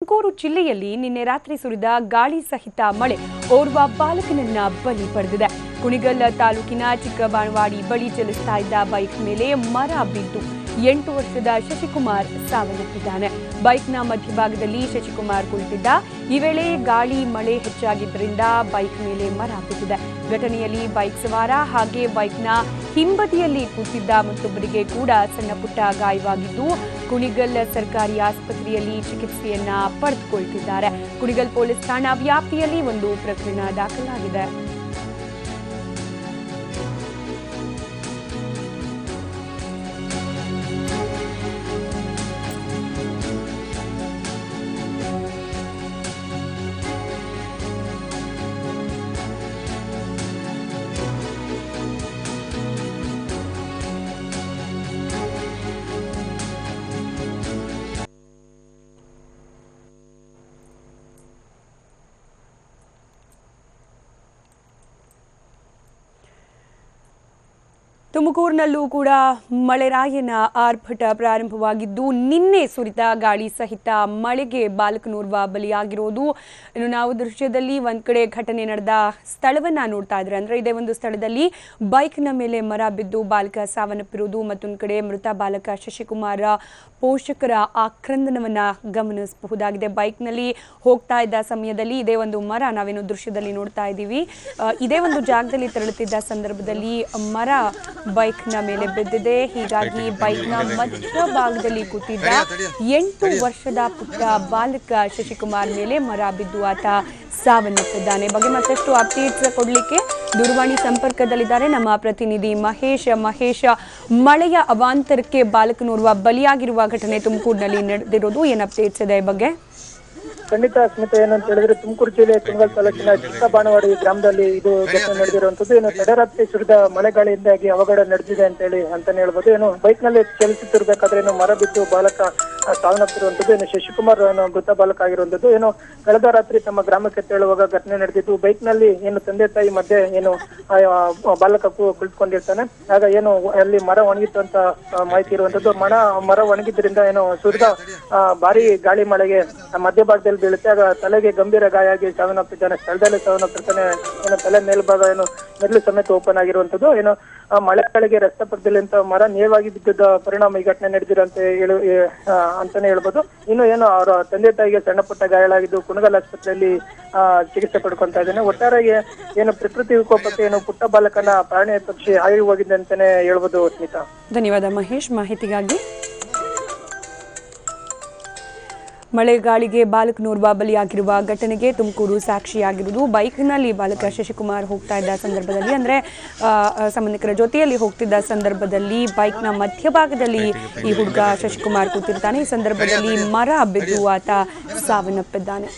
ತುಮಕೂರು ಜಿಲ್ಲೆಯಲ್ಲಿ ನಿನ್ನೆ ರಾತ್ರಿ ಸುರಿದ ಗಾಳಿ ಸಹಿತ ಮಳೆ ಓರ್ವ ಬಾಲಕನನ್ನ ಬಲಿ ಪಡೆದಿದೆ. ಕುಣಿಗಲ್ ತಾಲೂಕಿನ ಚಿಕ್ಕಬಾಣವಾಡಿ ಬಳಿ ಚಲಿಸ್ತಾ ಇದ್ದ ಬೈಕ್ ಮೇಲೆ ಮರ ಬಿದ್ದು 8 ವರ್ಷದ ಶಶಿಕುಮಾರ್ ಸಾವನ್ನಪ್ಪಿದ್ದಾನೆ. ಬೈಕ್ನ ಮಧ್ಯಭಾಗದಲ್ಲಿ ಶಶಿಕುಮಾರ್ ಕುಳಿತಿದ್ದ. ಈ ವೇಳೆ ಗಾಳಿ ಮಳೆ ಹೆಚ್ಚಾಗಿದ್ದರಿಂದ ಬೈಕ್ ಮೇಲೆ ಮರ ಬಿದ್ದಿದೆ. ಘಟನೆಯಲ್ಲಿ ಬೈಕ್ ಸವಾರ ಹಾಗೆ ಬೈಕ್ನ ಹಿಂಬದಿಯಲ್ಲಿ ಕೂತಿದ್ದ ಮತ್ತೊಬ್ಬರಿಗೆ ಕೂಡ ಸಣ್ಣ ಪುಟ್ಟ ಗಾಯವಾಗಿದ್ದು ಕುಣಿಗಲ್ ಸರ್ಕಾರಿ ಆಸ್ಪತ್ರೆಯಲ್ಲಿ ಚಿಕಿತ್ಸೆಯನ್ನ ಪಡೆದುಕೊಳ್ತಿದ್ದಾರೆ. ಕುಣಿಗಲ್ ಪೊಲೀಸ್ ಠಾಣಾ ವ್ಯಾಪ್ತಿಯಲ್ಲಿ ಒಂದು ಪ್ರಕರಣ ದಾಖಲಾಗಿದೆ. ತುಮಕೂರಿನಲ್ಲೂ ಕೂಡ ಮಳೆರಾಯನ ಆರ್ಭಟ ಪ್ರಾರಂಭವಾಗಿದ್ದು ನಿನ್ನೆ ಸುರಿದ ಗಾಳಿ ಸಹಿತ ಮಳೆಗೆ ಬಾಲಕನೋರ್ವ ಬಲಿಯಾಗಿರೋದು. ಇನ್ನು ನಾವು ದೃಶ್ಯದಲ್ಲಿ ಒಂದ್ ಕಡೆ ಘಟನೆ ನಡೆದ ಸ್ಥಳವನ್ನ ನೋಡ್ತಾ ಇದ್ರೆ, ಅಂದ್ರೆ ಇದೇ ಒಂದು ಸ್ಥಳದಲ್ಲಿ ಬೈಕ್ನ ಮೇಲೆ ಮರ ಬಿದ್ದು ಬಾಲಕ ಸಾವನ್ನಪ್ಪಿರುವುದು, ಮತ್ತೊಂದು ಕಡೆ ಮೃತ ಬಾಲಕ ಶಶಿಕುಮಾರ ಪೋಷಕರ ಆಕ್ರಂದನವನ್ನ ಗಮನಿಸಬಹುದಾಗಿದೆ. ಬೈಕ್ನಲ್ಲಿ ಹೋಗ್ತಾ ಇದ್ದ ಸಮಯದಲ್ಲಿ ಇದೇ ಒಂದು ಮರ ನಾವೇನು ದೃಶ್ಯದಲ್ಲಿ ನೋಡ್ತಾ ಇದ್ದೀವಿ, ಇದೇ ಒಂದು ಜಾಗದಲ್ಲಿ ತೆರಳುತ್ತಿದ್ದ ಸಂದರ್ಭದಲ್ಲಿ ಮರ ಬೈಕ್ನ ಮೇಲೆ ಬಿದ್ದಿದೆ. ಹೀಗಾಗಿ ಬೈಕ್ನ ಮಧ್ಯ ಭಾಗದಲ್ಲಿ ಕೂತಿದ್ದ 8 ವರ್ಷದ ಪುಟ್ಟ ಬಾಲಕ ಶಶಿಕುಮಾರ್ ಮೇಲೆ ಮರ ಬಿದ್ದು ಆತ ಸಾವನ್ನಪ್ಪಿದ್ದಾನೆ. ಬಗ್ಗೆ ಮತ್ತಷ್ಟು ಅಪ್ಡೇಟ್ಸ್ ಕೊಡ್ಲಿಕ್ಕೆ ದೂರವಾಣಿ ಸಂಪರ್ಕದಲ್ಲಿದ್ದಾರೆ ನಮ್ಮ ಪ್ರತಿನಿಧಿ ಮಹೇಶ್. ಮಳೆಯ ಅವಾಂತರಕ್ಕೆ ಬಾಲಕನೋರ್ವ ಬಲಿಯಾಗಿರುವ ಘಟನೆ ತುಮಕೂರಿನಲ್ಲಿ ನಡೆದಿರೋದು, ಏನು ಅಪ್ಡೇಟ್ಸ್ ಇದೆ ಈ ಬಗ್ಗೆ? ಖಂಡಿತ ಸ್ಮಿತಾ, ಏನಂತ ಹೇಳಿದ್ರೆ ತುಮಕೂರು ಜಿಲ್ಲೆ ಕುಣಿಗಲ್ ತಾಲೂಕಿನ ಚಿಕ್ಕಬಾಣವಾಡಿ ಗ್ರಾಮದಲ್ಲಿ ಇದು ಘಟನೆ ನಡೆದಿರುವಂತದ್ದು. ಏನು ತಡರಾತ್ರಿ ಸುರಿದ ಮಳೆಗಾಳಿಯಿಂದಾಗಿ ಅವಘಡ ನಡೆದಿದೆ ಅಂತಾನೆ ಹೇಳ್ಬೋದು. ಏನು ಬೈಕ್ ನಲ್ಲಿ ಚಲಿಸುತ್ತಿರ್ಬೇಕಾದ್ರೆ ಏನು ಮರ ಬಿದ್ದು ಬಾಲಕ ಸಾವನ್ನಪ್ಪಿರುವಂತದ್ದು. ಏನು ಶಶಿಕುಮಾರ್ ಮೃತ ಬಾಲಕ ಆಗಿರುವಂತದ್ದು. ಏನು ಕಳೆದ ರಾತ್ರಿ ತಮ್ಮ ಗ್ರಾಮಕ್ಕೆ ತೆರಳುವಾಗ ಘಟನೆ ನಡೆದಿದ್ದು. ಬೈಕ್ ನಲ್ಲಿ ಏನು ತಂದೆ ತಾಯಿ ಮಧ್ಯೆ ಏನು ಬಾಲಕ ಕುಳಿತುಕೊಂಡಿರ್ತಾನೆ. ಆಗ ಏನು ಅಲ್ಲಿ ಮರ ಒಣಗಿತ್ತು ಅಂತ ಮಾಹಿತಿ ಇರುವಂತದ್ದು. ಮರ ಒಣಗಿದ್ರಿಂದ ಏನು ಸುರಿದ ಭಾರಿ ಗಾಳಿ ಮಳೆಗೆ ಮಧ್ಯಭಾಗದಲ್ಲಿ ಬೀಳುತ್ತೆ. ಆಗ ತಲೆಗೆ ಗಂಭೀರ ಗಾಯ ಆಗಿ ಸಾವನ್ನಪ್ಪಿದ್ದಾನೆ. ಸ್ಥಳದಲ್ಲೇ ಸಾವನ್ನಪ್ಪಿರ್ತಾನೆ. ಏನು ತಲೆ ಮೇಲ್ಭಾಗ ಏನು ಮೆದುಳು ಸಮೇತ ಓಪನ್ ಆಗಿರುವಂತದ್ದು. ಏನು ಮಳೆಗಳಿಗೆ ರಸ್ತೆ ಪಕ್ಕದಲ್ಲಿ ಅಂತ ಮರ ನೇರವಾಗಿ ಬಿದ್ದಿದ್ದ ಪರಿಣಾಮ ಈ ಘಟನೆ ನಡೆದಿರೋ ಅಂತಾನೆ ಹೇಳ್ಬೋದು. ಇನ್ನು ಏನು ಅವರ ತಂದೆ ತಾಯಿಗೆ ಸಣ್ಣ ಪುಟ್ಟ ಗಾಯಗಳಾಗಿದ್ದು ಕುಣಿಗಲ್ ಆಸ್ಪತ್ರೆಯಲ್ಲಿ ಚಿಕಿತ್ಸೆ ಪಡ್ಕೊಂತಾ ಇದ್ದೇನೆ. ಒಟ್ಟಾರೆಗೆ ಏನು ಪ್ರಕೃತಿ ವಿಕೋಪಕ್ಕೆ ಏನು ಪುಟ್ಟ ಬಾಲಕನ ಪ್ರಾಣಿ ಪಕ್ಷಿ ಹಾರಿ ಹೋಗಿದೆ ಅಂತಾನೆ ಹೇಳ್ಬೋದು. ಸ್ಮಿತಾ, ಧನ್ಯವಾದ ಮಹೇಶ್ ಮಾಹಿತಿಗಾಗಿ. ಮಳೆಗಾಳಿಗೆ ಬಾಲಕನೋರ್ವ ಬಲಿಯಾಗಿರುವ ಘಟನೆಗೆ ತುಮಕೂರು ಸಾಕ್ಷಿಯಾಗಿರುವುದು. ಬೈಕ್ನಲ್ಲಿ ಬಾಲಕ ಶಶಿಕುಮಾರ್ ಹೋಗ್ತಾ ಇದ್ದ ಸಂದರ್ಭದಲ್ಲಿ, ಅಂದರೆ ಸಂಬಂಧಿಕರ ಜೊತೆಯಲ್ಲಿ ಹೋಗ್ತಿದ್ದ ಸಂದರ್ಭದಲ್ಲಿ ಬೈಕ್ನ ಮಧ್ಯಭಾಗದಲ್ಲಿ ಈ ಹುಡುಗ ಶಶಿಕುಮಾರ್ ಕೂತಿರ್ತಾನೆ. ಈ ಸಂದರ್ಭದಲ್ಲಿ ಮರ ಬಿದ್ದು ಆತ ಸಾವನ್ನಪ್ಪಿದ್ದಾನೆ.